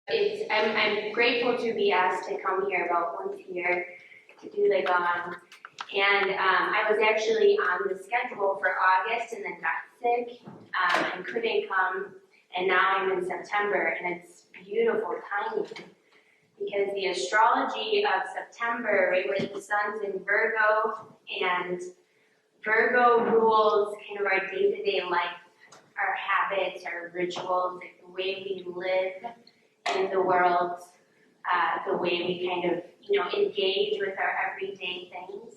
I'm grateful to be asked to come here about once a year to do the Gong. And I was actually on the schedule for August and then got sick and couldn't come. And now I'm in September, and it's beautiful timing because the astrology of September, right, where the sun's in Virgo, and Virgo rules kind of our day-to-day life, our habits, our rituals, like the way we live in the world, the way we kind of, engage with our everyday things.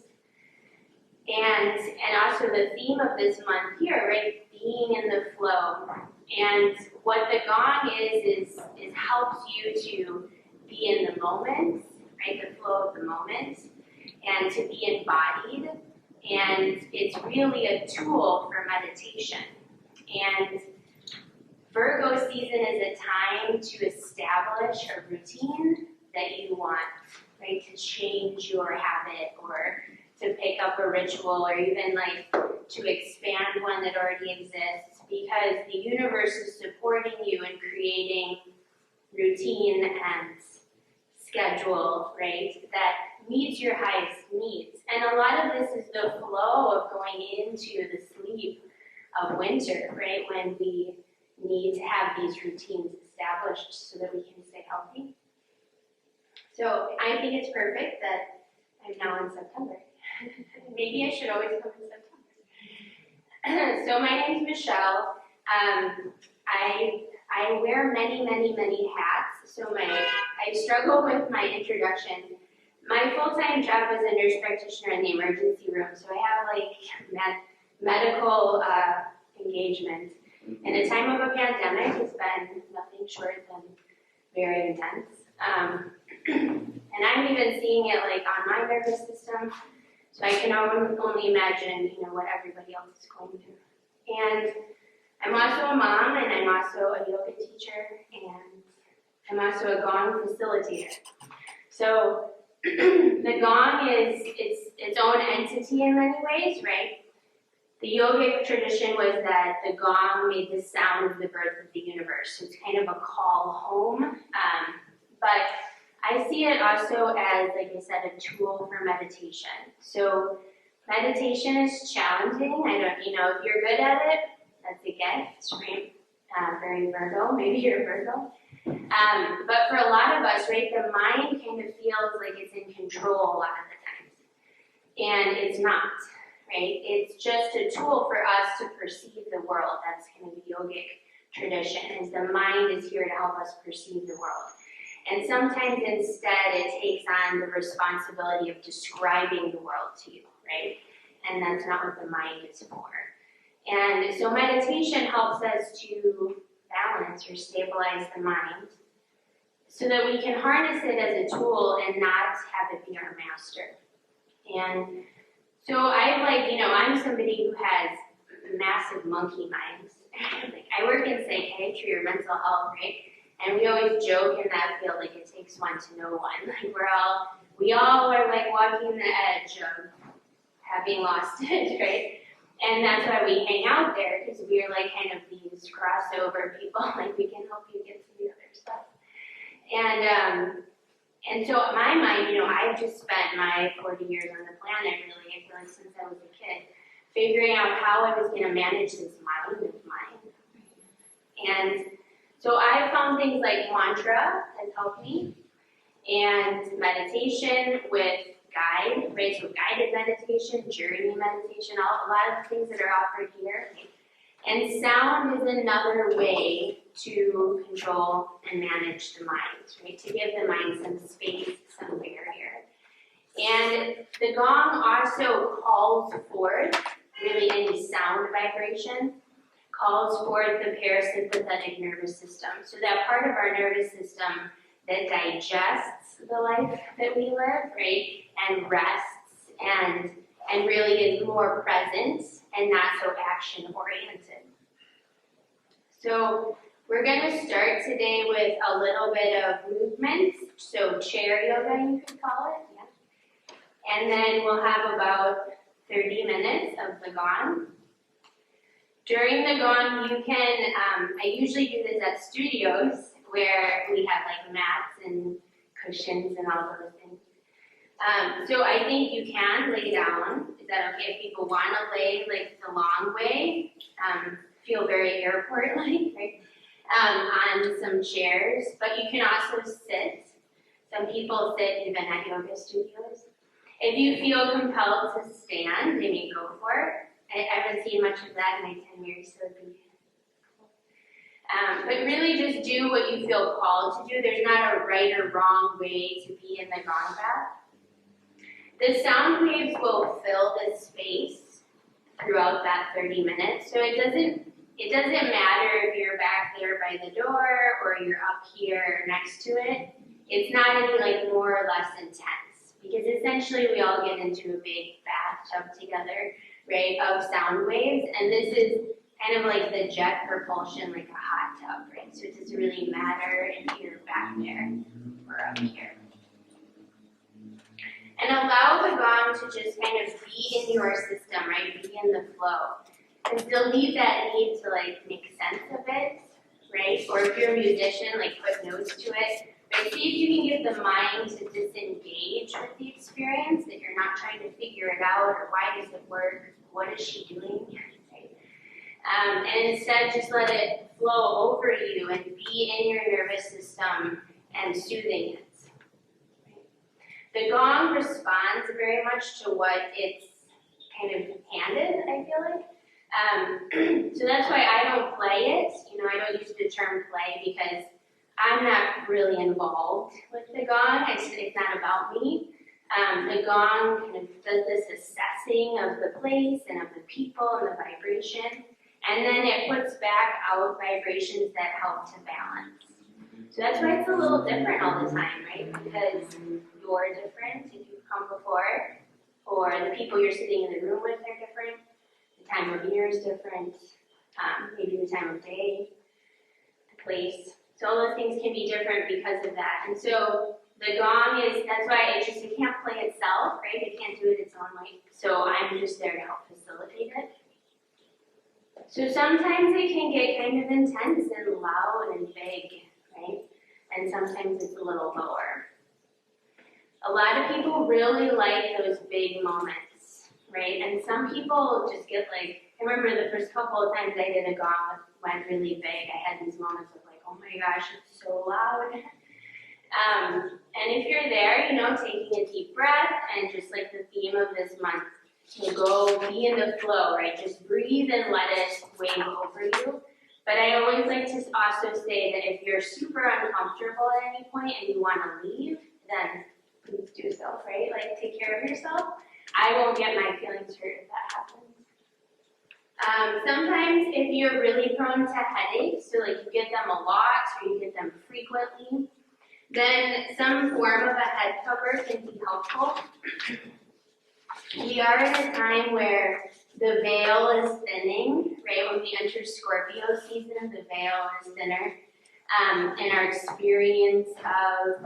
And also the theme of this month here, right, being in the flow. And what the Gong is helps you to be in the moment, right, the flow of the moment, and to be embodied. And it's really a tool for meditation. And Virgo season is a time to establish a routine that you want, right? To change your habit or to pick up a ritual or even like to expand one that already exists, because the universe is supporting you in creating routine and schedule, right? That meets your highest needs. And a lot of this is the flow of going into the sleep of winter, right? When we need to have these routines established so that we can stay healthy. So I think it's perfect that I'm now in September. Maybe I should always come in September. So my name's Michele. I wear many hats. So I struggle with my introduction. My full-time job was a nurse practitioner in the emergency room. So I have like medical engagement. In a time of a pandemic, it's been nothing short than very intense. And I'm even seeing it like on my nervous system, so I can only imagine, what everybody else is going through. And I'm also a mom, and I'm also a yoga teacher, and I'm also a Gong facilitator. So the Gong is its own entity in many ways, right? The yogic tradition was that the Gong made the sound of the birth of the universe. So it's kind of a call home. But I see it also as, like I said, a tool for meditation. So meditation is challenging. I don't, if you're good at it, that's a gift, right? Very Virgo, maybe you're Virgo. But for a lot of us, right, the mind kind of feels like it's in control a lot of the times. And it's not. Right? It's just a tool for us to perceive the world. That's kind of the yogic tradition, is the mind is here to help us perceive the world. And sometimes instead it takes on the responsibility of describing the world to you, right? And that's not what the mind is for. And so meditation helps us to balance or stabilize the mind so that we can harness it as a tool and not have it be our master. And so I'm somebody who has massive monkey minds. I work in psychiatry or mental health, right? And we always joke in that field, like it takes one to know one. Like we all are like walking the edge of having lost it, right? And that's why we hang out there, because we're like kind of these crossover people, like we can help you get to the other stuff. And so my mind, I've just spent my 40 years on the planet, really, I feel like since I was a kid, figuring out how I was going to manage this mind of mine. And so I found things like mantra has helped me, and meditation with guide, right? So guided meditation, journey meditation, a lot of things that are offered here. And sound is another way to control and manage the mind, right? To give the mind some space, some barrier. And the Gong also calls forth, really any sound vibration, calls forth the parasympathetic nervous system. So that part of our nervous system that digests the life that we live, right? And rests and really is more present and not so action-oriented. So we're going to start today with a little bit of movement, so chair yoga you could call it, yeah. And then we'll have about 30 minutes of the Gong. During the Gong, you can, I usually do this at studios where we have like like mats and cushions and all those things. So I think you can lay down. Is that okay if people want to lay like the long way? Feel very airport-like, right? On some chairs, but you can also sit. Some people sit even at yoga studios. If you feel compelled to stand, I mean, go for it. I haven't seen much of that in my 10 years, so it'd be cool. But really just do what you feel called to do. There's not a right or wrong way to be in the Gong bath. The sound waves will fill this space throughout that 30 minutes, so it doesn't matter if you're back there by the door or you're up here next to it. It's not any like more or less intense, because essentially we all get into a big bathtub together, right, of sound waves, and this is kind of like the jet propulsion, like a hot tub, right? So it doesn't really matter if you're back there or up here. And allow the gong to just kind of be in your system, right, be in the flow. And delete that need to like make sense of it, right? Or if you're a musician, like put notes to it. But see if you can get the mind to disengage with the experience, that you're not trying to figure it out, or why does it work, what is she doing, right? And instead just let it flow over you and be in your nervous system and soothing it. The gong responds very much to what it's kind of handed, I feel like. So that's why I don't play it. I don't use the term play because I'm not really involved with the gong. It's not about me. The gong kind of does this assessing of the place and of the people and the vibration, and then it puts back out vibrations that help to balance. So that's why it's a little different all the time, right? Because you're different if you've come before, or the people you're sitting in the room with are different. The time of year is different, maybe the time of day, the place. So all those things can be different because of that. And so the gong that's why it can't play itself, right? It can't do it its own way. So I'm just there to help facilitate it. So sometimes it can get kind of intense and loud and big, right? And sometimes it's a little lower. A lot of people really like those big moments, right? And some people just get like, I remember the first couple of times I did a gong went really big. I had these moments of like, oh my gosh, it's so loud. And if you're there, taking a deep breath and just like the theme of this month, to go be in the flow, right? Just breathe and let it wave over you. But I always like to also say that if you're super uncomfortable at any point and you want to leave, then please do so, right? Like, take care of yourself. I won't get my feelings hurt if that happens. Sometimes if you're really prone to headaches, so like you get them a lot or you get them frequently, then some form of a head cover can be helpful. We are in a time where the veil is thinning, right? When we enter Scorpio season, the veil is thinner. And our experience of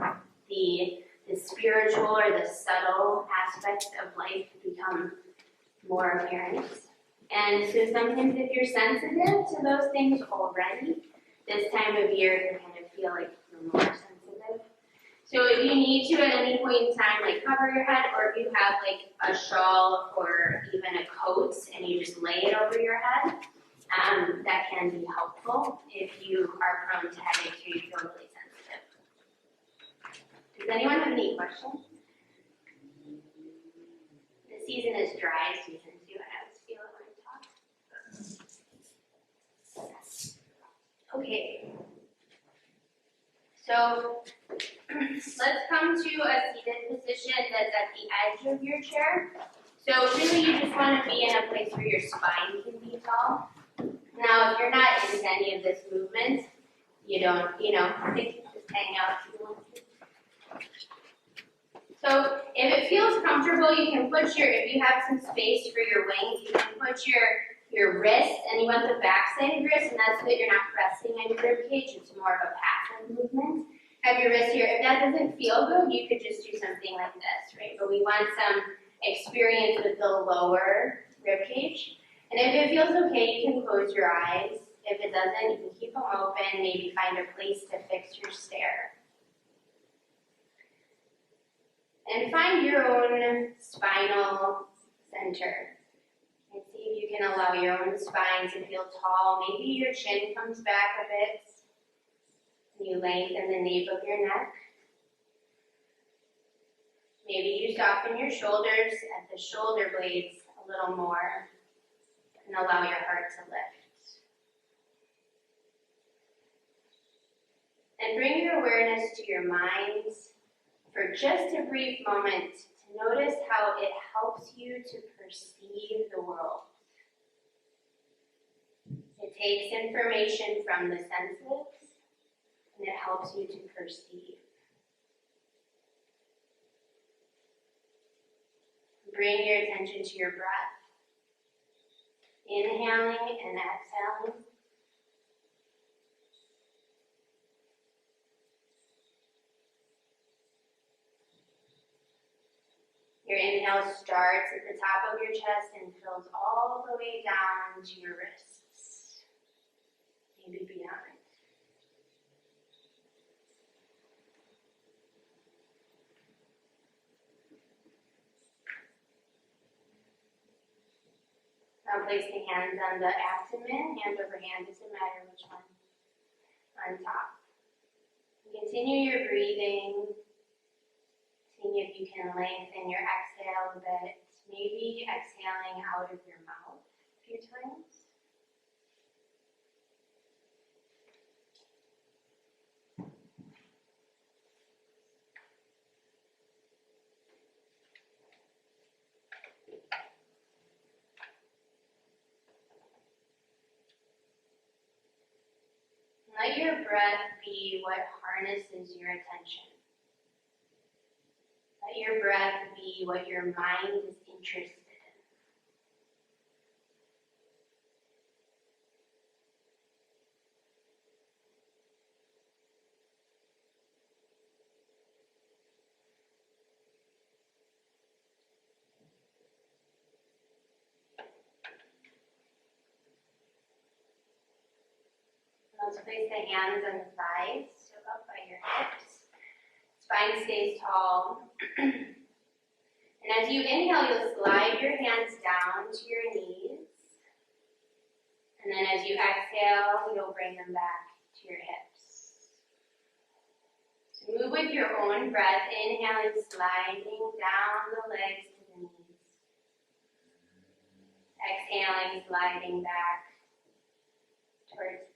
the spiritual or the subtle aspects of life become more apparent. And so sometimes if you're sensitive to those things already, this time of year can kind of feel like you're more sensitive. So if you need to at any point in time, like cover your head, or if you have like a shawl or even a coat and you just lay it over your head, that can be helpful if you are prone to headaches or you feel really sensitive. Does anyone have any questions? The season is dry season too, I always feel it when I talk. Okay. So let's come to a seated position that's at the edge of your chair. So really you just want to be in a place where your spine can be tall. Now if you're not into any of this movement, you don't, just hang out if you want to. So if it feels comfortable, you can put if you have some space for your wings, you can put your wrist, and you want the back side of your wrist, and that's so that you're not pressing on your rib cage, it's more of a passive movement. Have your wrist here. If that doesn't feel good, you could just do something like this, right? But we want some experience with the lower rib cage. And if it feels okay, you can close your eyes. If it doesn't, you can keep them open, maybe find a place to fix your stare. And find your own spinal center. And see if you can allow your own spine to feel tall. Maybe your chin comes back a bit. You lengthen the nape of your neck. Maybe you soften your shoulders at the shoulder blades a little more and allow your heart to lift. And bring your awareness to your mind for just a brief moment to notice how it helps you to perceive the world. It takes information from the senses and it helps you to perceive. Bring your attention to your breath. Inhaling and exhaling. Your inhale starts at the top of your chest and fills all the way down to your wrists, maybe beyond. Now place the hands on the abdomen, hand over hand, doesn't matter which one, on top. Continue your breathing. Seeing if you can lengthen your exhale a bit. Maybe exhaling out of your mouth a few times. Let your breath be what harnesses your attention. Let your breath be what your mind is interested in. Let's place the hands on the thighs, so up by your hips. Spine stays tall. And as you inhale, you'll slide your hands down to your knees. And then as you exhale, you'll bring them back to your hips. So move with your own breath, inhaling, sliding down the legs to the knees. Exhaling, sliding back towards the hips.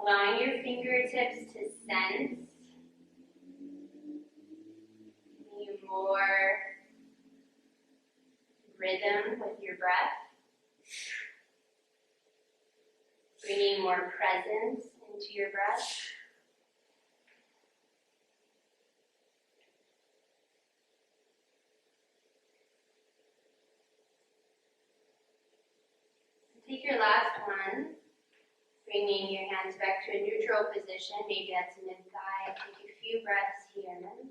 Allowing your fingertips to sense more rhythm with your breath. Bringing more presence into your breath. Take your last one. Bringing your hands back to a neutral position, maybe that's mid-thigh. Take a few breaths here. And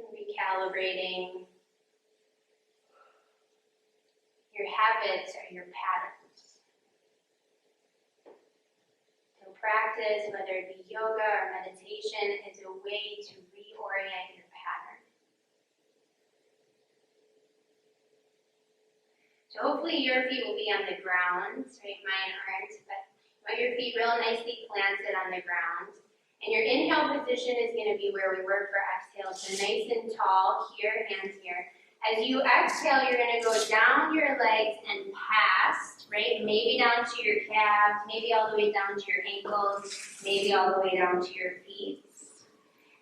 recalibrating. Your habits are your patterns. So practice, whether it be yoga or meditation, is a way to reorient your pattern. So hopefully your feet will be on the ground, right? Mine aren't, but you want your feet real nicely planted on the ground. And your inhale position is going to be where we were for exhale. So nice and tall here, hands here. As you exhale, you're going to go down your legs and past, right? Maybe down to your calves, maybe all the way down to your ankles, maybe all the way down to your feet.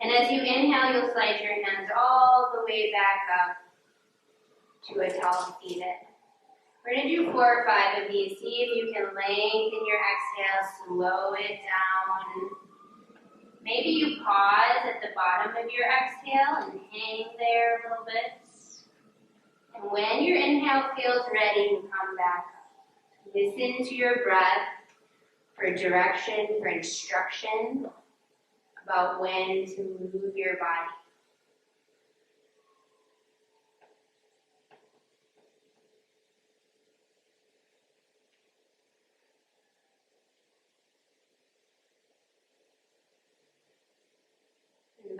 And as you inhale, you'll slide your hands all the way back up to a tall seated. We're going to do 4 or 5 of these. See if you can lengthen your exhale, slow it down. Maybe you pause at the bottom of your exhale and hang there a little bit. And when your inhale feels ready, you come back up. Listen to your breath for direction, for instruction about when to move your body.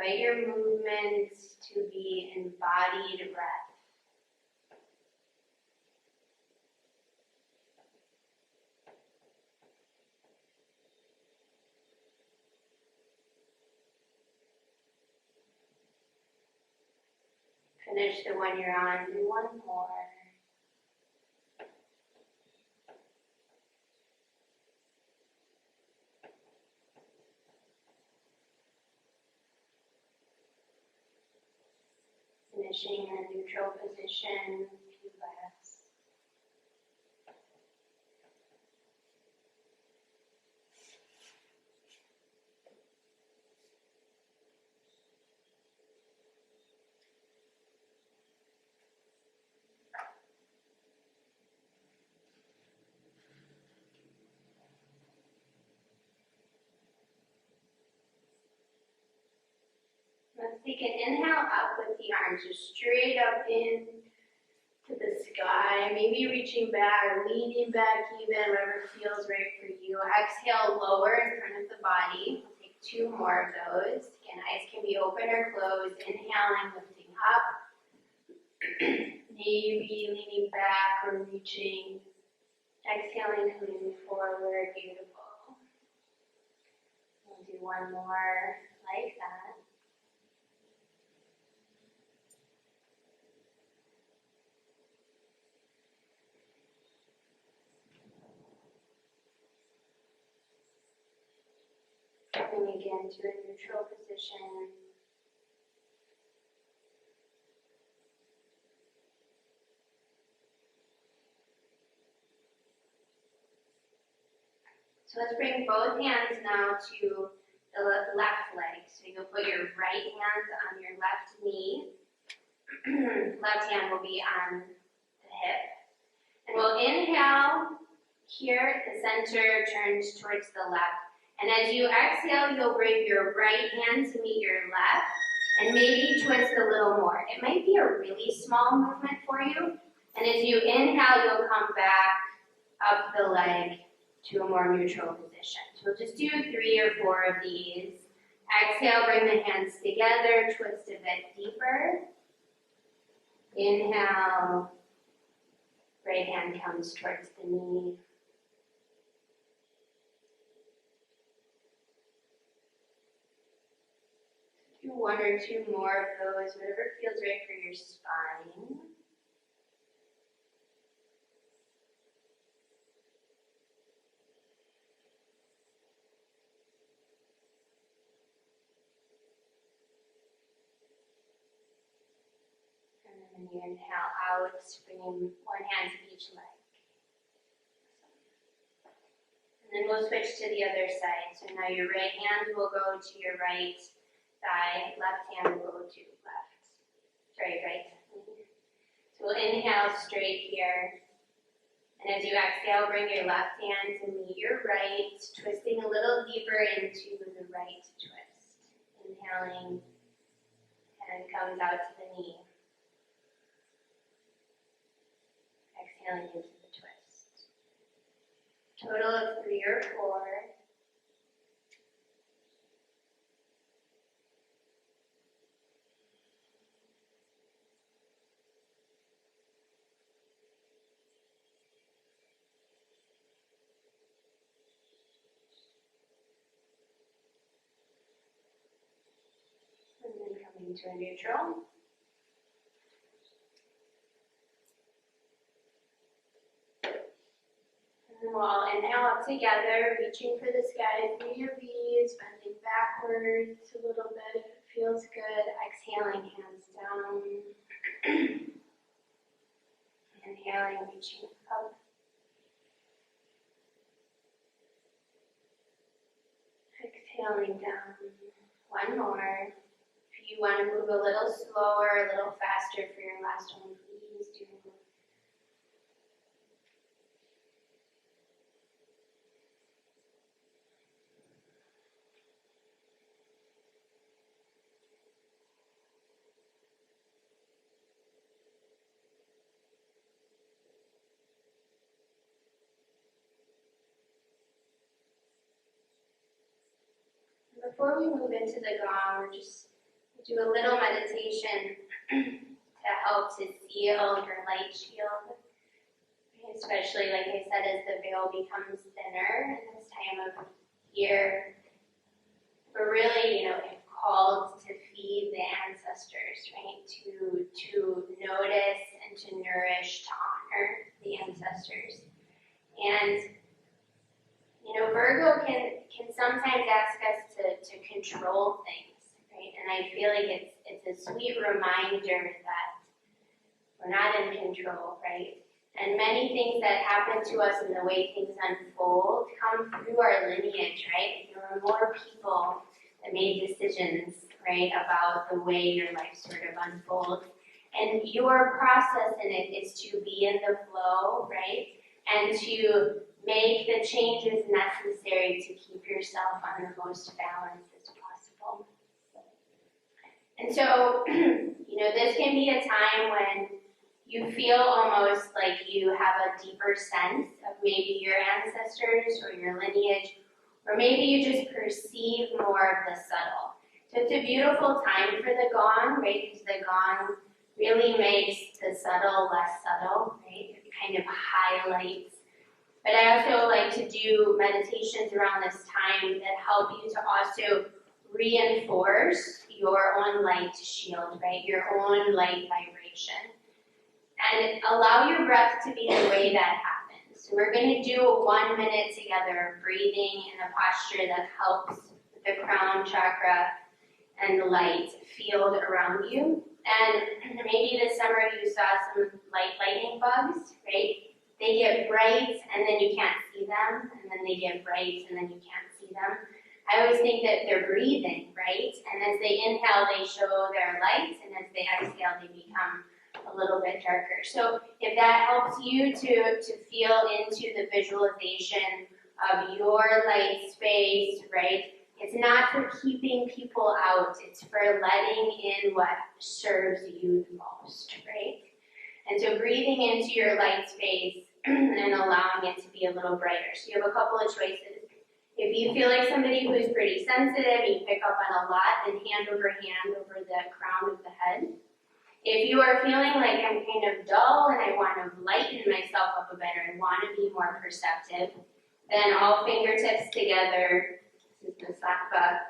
invite your movements to be embodied breath. Finish the one you're on, do one more. Finishing in a neutral position, a few breaths. Let's take an inhale up with the arms, just straight up in to the sky, maybe reaching back, leaning back even, whatever feels right for you. Exhale, lower in front of the body. We'll take two more of those. Again, eyes can be open or closed. Inhaling, lifting up. Maybe leaning back or reaching. Exhaling, coming forward. Beautiful. We'll do one more like that. Coming again to a neutral position. So let's bring both hands now to the left leg. So you'll put your right hand on your left knee. Left hand will be on the hip. And we'll inhale here, the center turns towards the left. And as you exhale, you'll bring your right hand to meet your left and maybe twist a little more. It might be a really small movement for you. And as you inhale, you'll come back up the leg to a more neutral position. So we'll just do 3 or 4 of these. Exhale, bring the hands together, twist a bit deeper. Inhale, right hand comes towards the knee. Do 1 or 2 more of those, whatever feels right for your spine. And then you inhale out, bringing one hand to each leg. And then we'll switch to the other side. So now your right hand will go to your right thigh, left hand will go to left. Sorry, right. So we'll inhale straight here. And as you exhale, bring your left hand to meet your right, twisting a little deeper into the right twist. Inhaling, hand comes out to the knee. Exhaling into the twist. Total of 3 or 4. And then coming to a neutral. And we'll all inhale up together, reaching for the sky through your V's, bending backwards a little bit if it feels good. Exhaling, hands down. Inhaling, reaching up. Exhaling down. One more. If you want to move a little slower, a little faster for your last one, please do. Before we move into the Gong, we're just Do a little meditation to help to seal your light shield, especially, like I said, as the veil becomes thinner in this time of year. We're really, called to feed the ancestors, right? To notice and to nourish, to honor the ancestors. And Virgo can sometimes ask us to control things, right? And I feel like it's a sweet reminder that we're not in control, right? And many things that happen to us and the way things unfold come through our lineage, right? There were more people that made decisions, right, about the way your life sort of unfolds. And your process in it is to be in the flow, right? And to make the changes necessary to keep yourself on the most balance as possible. And so, this can be a time when you feel almost like you have a deeper sense of maybe your ancestors or your lineage, or maybe you just perceive more of the subtle. So it's a beautiful time for the Gong, right? Because the Gong really makes the subtle less subtle, right? It kind of highlights. But I also like to do meditations around this time that help you to also reinforce your own light shield, right? Your own light vibration. And allow your breath to be the way that happens. So we're going to do a 1 minute together of breathing in a posture that helps with the crown chakra and the light field around you. And maybe this summer you saw some lightning bugs, right? They get bright and then you can't see them, and then they get bright and then you can't see them. I always think that they're breathing, right? And as they inhale, they show their light, and as they exhale, they become a little bit darker. So if that helps you to feel into the visualization of your light space, right? It's not for keeping people out, it's for letting in what serves you the most, right? And so breathing into your light space and allowing it to be a little brighter. So you have a couple of choices. If you feel like somebody who's pretty sensitive, you pick up on a lot, then hand over the crown of the head. If you are feeling like I'm kind of dull and I want to lighten myself up a bit, or I want to be more perceptive, then all fingertips together, this is the Sattva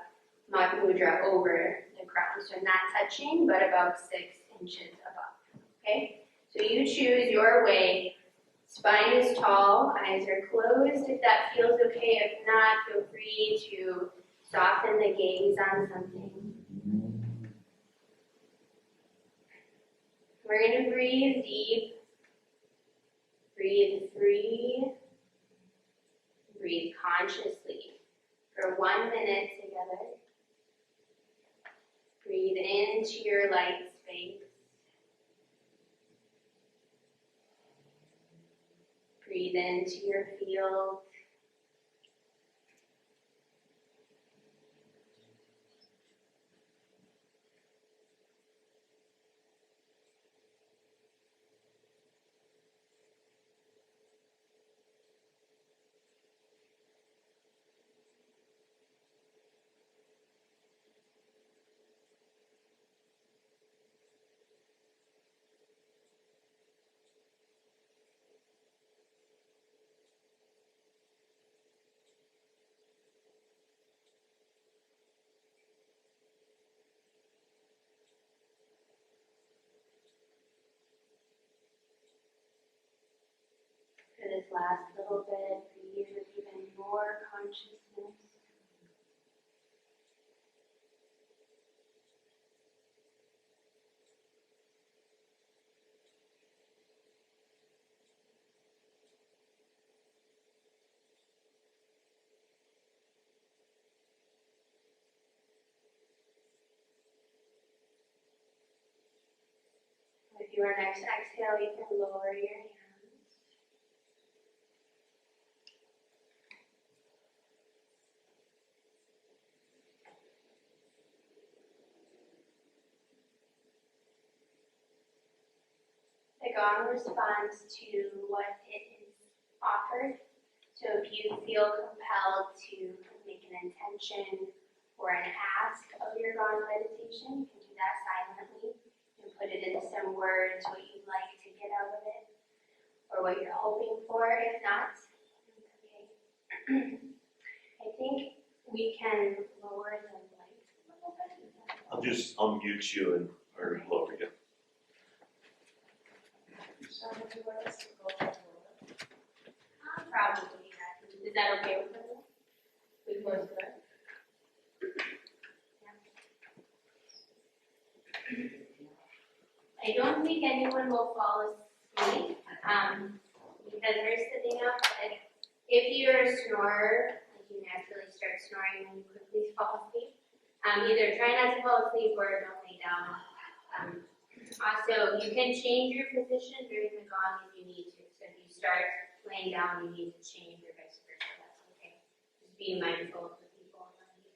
Mudra, over the crown. So not touching, but about 6 inches above, okay? So you choose your way. Spine is tall, eyes are closed if that feels okay. If not, feel free to soften the gaze on something. We're going to breathe deep, breathe free, breathe consciously for 1 minute together. Breathe into your light space. Breathe into your field. For this last little bit, breathe with even more consciousness. With your next exhale, you can lower your hands. The Gong responds to what it is offered. So if you feel compelled to make an intention or an ask of your Gong meditation, you can that silently and put it into some words, what you'd like to get out of it, or what you're hoping for. If not, okay. I think we can lower the light a little bit. I'll just unmute you and or lower you. Probably, yeah. Is that okay with you? We can go to that. I don't think anyone will fall asleep because they're sitting up, but if you're a snorer, like you naturally start snoring and you quickly fall asleep, either try not to fall asleep or don't lay down. Also, you can change your position during the gong if you need to. So if you start laying down, you need to change or vice versa. That's okay. Just be mindful of the people around you.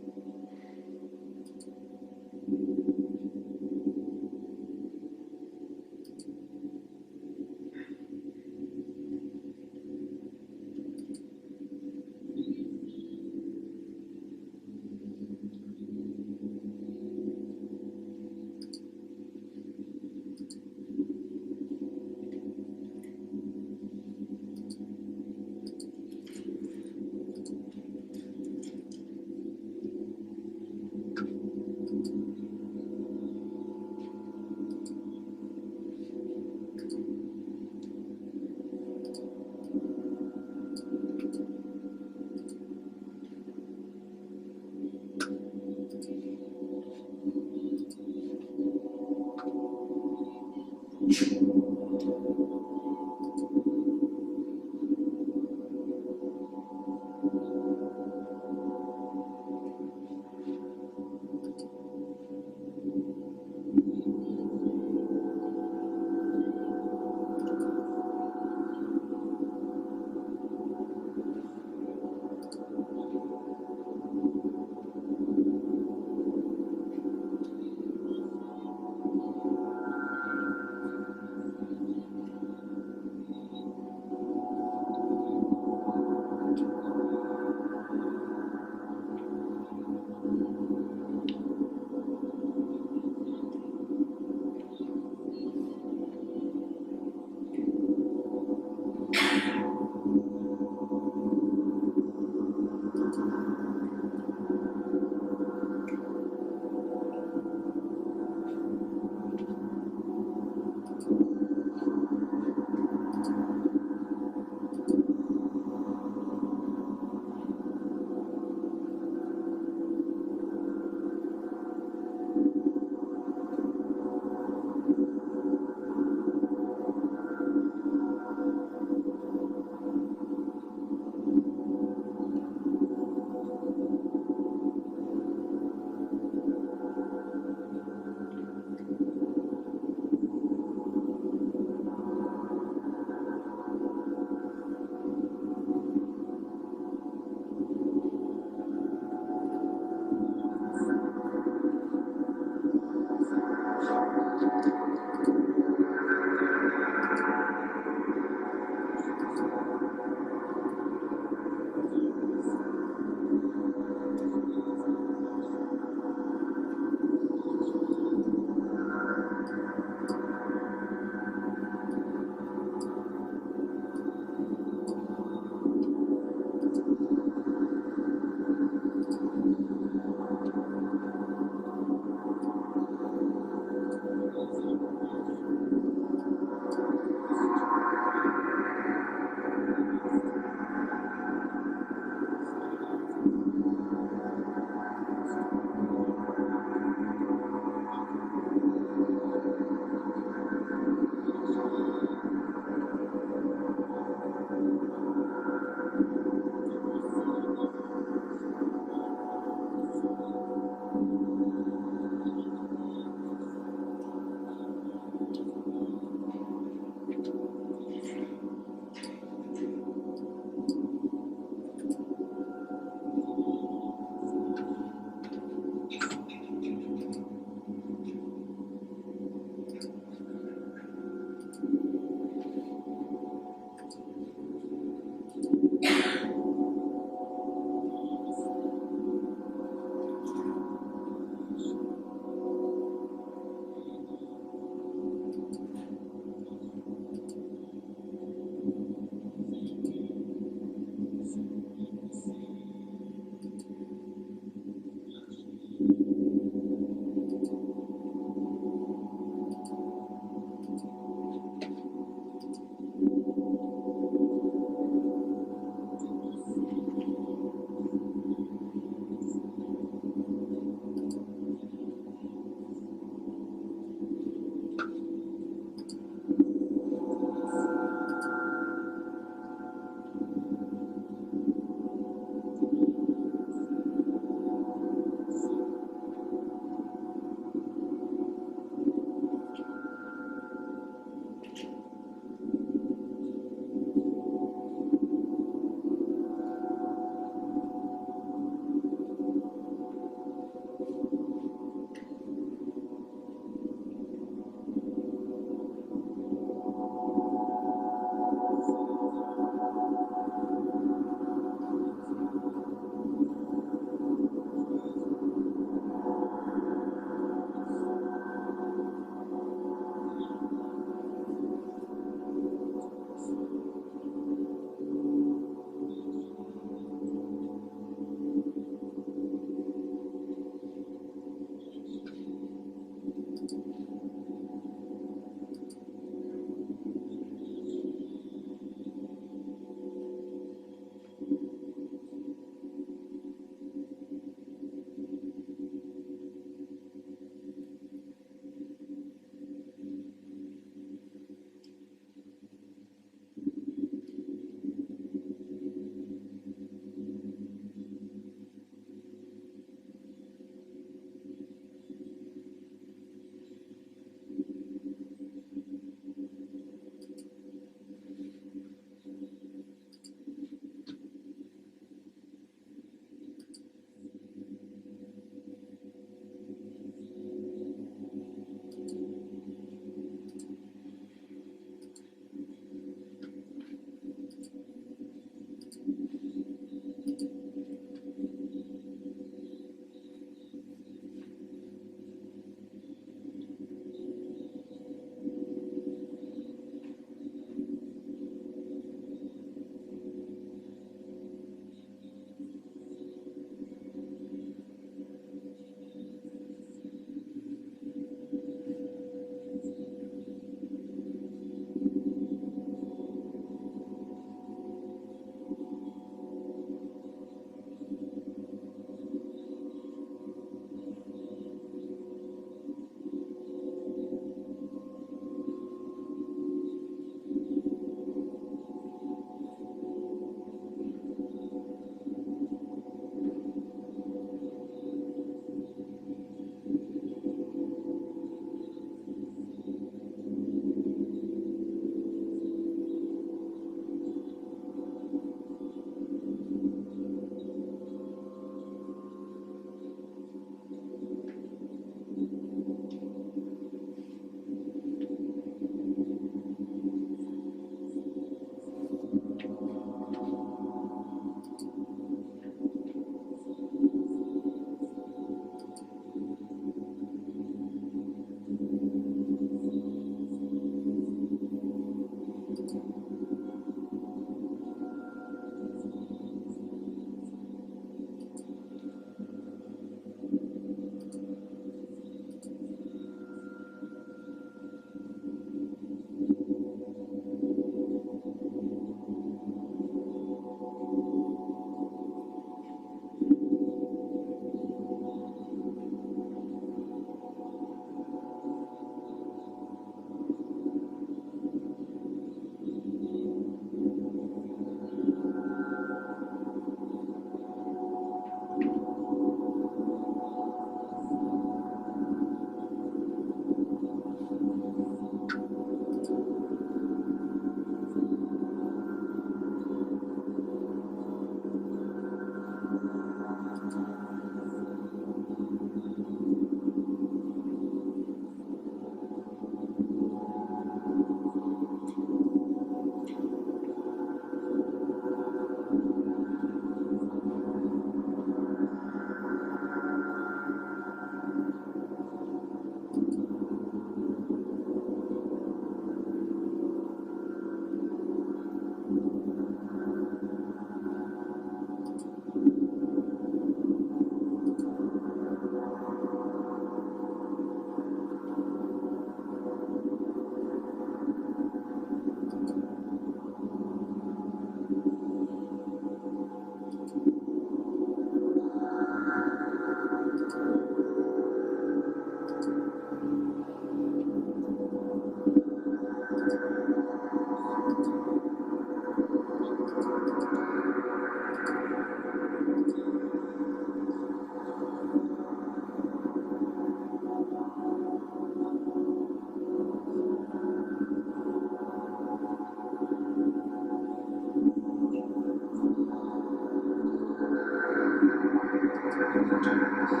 Just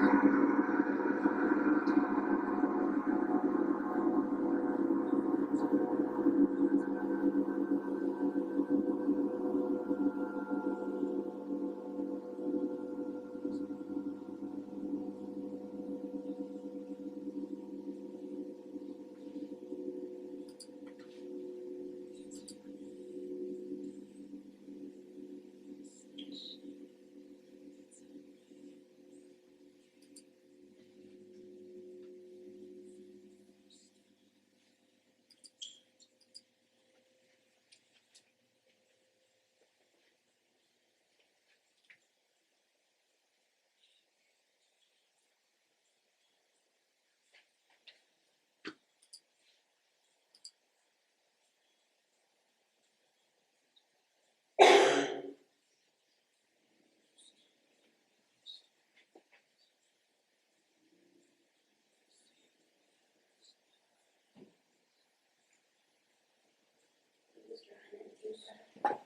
trying to do that.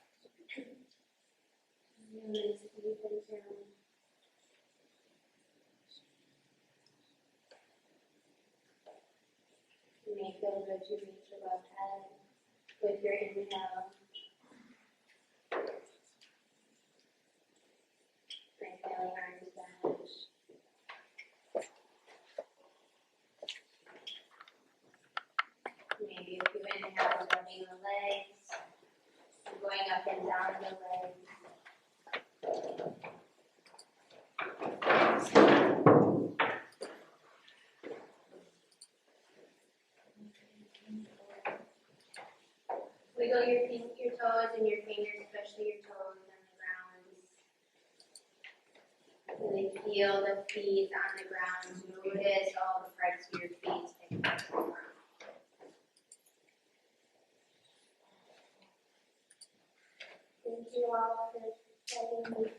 Really sleep until you may feel good to reach above head with your inhale. Exhaling arms back. Maybe a few inhales rubbing the legs, going up and down the legs. Wiggle your toes and your fingers, especially your toes on the ground. Really feel the feet on the ground. Notice all the parts of your feet that touch the ground. Thank you all for letting me